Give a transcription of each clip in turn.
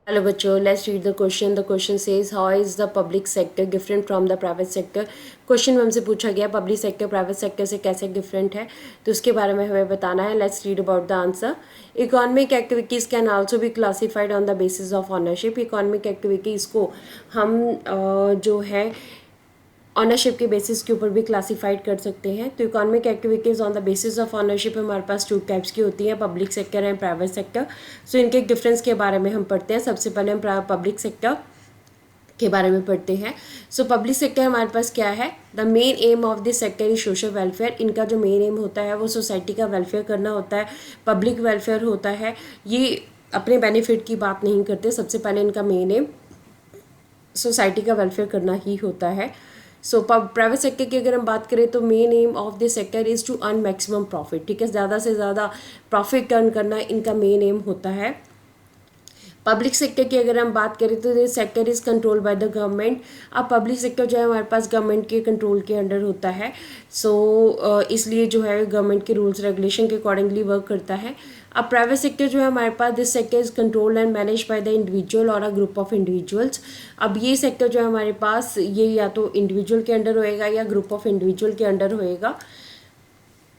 Hello बच्चों, let's read the question. The question says how is the public sector different from the private sector. Question में हमसे पूछा गया public sector private sector से कैसे different है, तो उसके बारे में हमें बताना है. Let's read about the answer. Economic activities can also be classified on the basis of ownership. Economic activities को हम जो है ऑनरशिप के बेसिस के ऊपर भी क्लासीफाइड कर सकते हैं. तो economic activities on the basis of ownership हमारे पास टू टाइप्स की होती हैं, public sector and private sector. So इनके डिफरेंस के बारे में हम पढ़ते हैं. सबसे पहले हम पब्लिक सेक्टर के बारे में पढ़ते हैं. सो पब्लिक सेक्टर हमारे पास क्या है. The main aim of this sector is social welfare. इनका जो मेन एम होता है वो सोसाइटी का वेलफेयर करना होता है, पब्लिक वेलफेयर होता है. ये अपने बेनिफिट की बात नहीं करते. सबसे पहले इनका मेन एम सोसाइटी का वेलफेयर करना ही होता है. सो प्राइवेट सेक्टर की अगर हम बात करें तो main aim of this sector is to earn maximum profit. ठीक है, ज़्यादा से ज़्यादा प्रॉफिट अर्न करना इनका मेन एम होता है. पब्लिक सेक्टर की अगर हम बात करें तो this sector is control by the government. अब पब्लिक सेक्टर जो है हमारे पास गवर्नमेंट के कंट्रोल के अंडर होता है. सो इसलिए जो है गवर्नमेंट के रूल्स रेगुलेशन के अकॉर्डिंगली वर्क करता है. अब प्राइवेट सेक्टर जो है हमारे पास this sector is controlled and manage by the individual और अ ग्रुप ऑफ इंडिविजुअल्स. अब ये सेक्टर जो है हमारे पास ये या तो इंडिविजुअल के अंडर होएगा या ग्रुप ऑफ इंडिविजुअल के अंडर होएगा.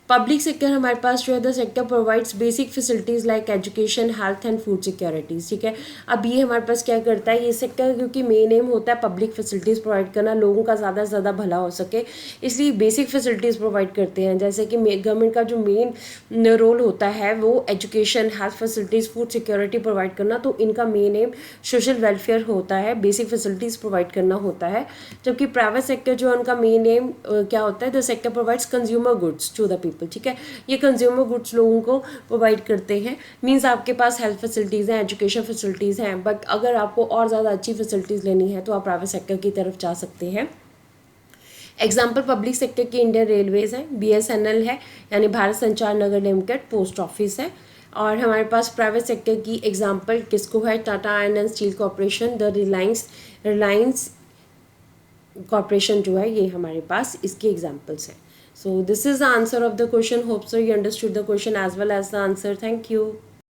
पब्लिक सेक्टर हमारे पास जो है the sector provides basic facilities like education, health and food securities. ठीक है, अब ये हमारे पास क्या करता है, ये सेक्टर क्योंकि मेन एम होता है पब्लिक फैसिलिटीज़ प्रोवाइड करना, लोगों का ज़्यादा से ज़्यादा भला हो सके, इसलिए बेसिक फैसिलिटीज़ प्रोवाइड करते हैं. जैसे कि गवर्नमेंट का जो मेन रोल होता है वो education, health facilities, food security provide करना, तो इनका मेन एम सोशल वेलफेयर होता है, बेसिक फैसिलिटीज़ प्रोवाइड करना होता है. जबकि प्राइवेट सेक्टर जो है उनका मेन एम क्या होता है, the sector provides consumer goods to the people. ठीक है, ये कंज्यूमर गुड्स लोगों को प्रोवाइड करते हैं. मींस आपके पास हेल्थ फैसिलिटीज़ हैं, एजुकेशन फैसिलिटीज़ हैं, बट अगर आपको और ज़्यादा अच्छी फैसिलिटीज़ लेनी है तो आप प्राइवेट सेक्टर की तरफ जा सकते हैं. एग्जाम्पल पब्लिक सेक्टर की इंडियन रेलवेज़ है, BSNL है यानी भारत संचार निगम लिमिटेड, पोस्ट ऑफिस है. और हमारे पास प्राइवेट सेक्टर की एग्जाम्पल किसको है, Tata iron and steel corporation, the Reliance corporation जो है ये हमारे पास इसके एग्जाम्पल्स हैं. So this is the answer of the question. Hope so you understood the question as well as the answer. Thank you.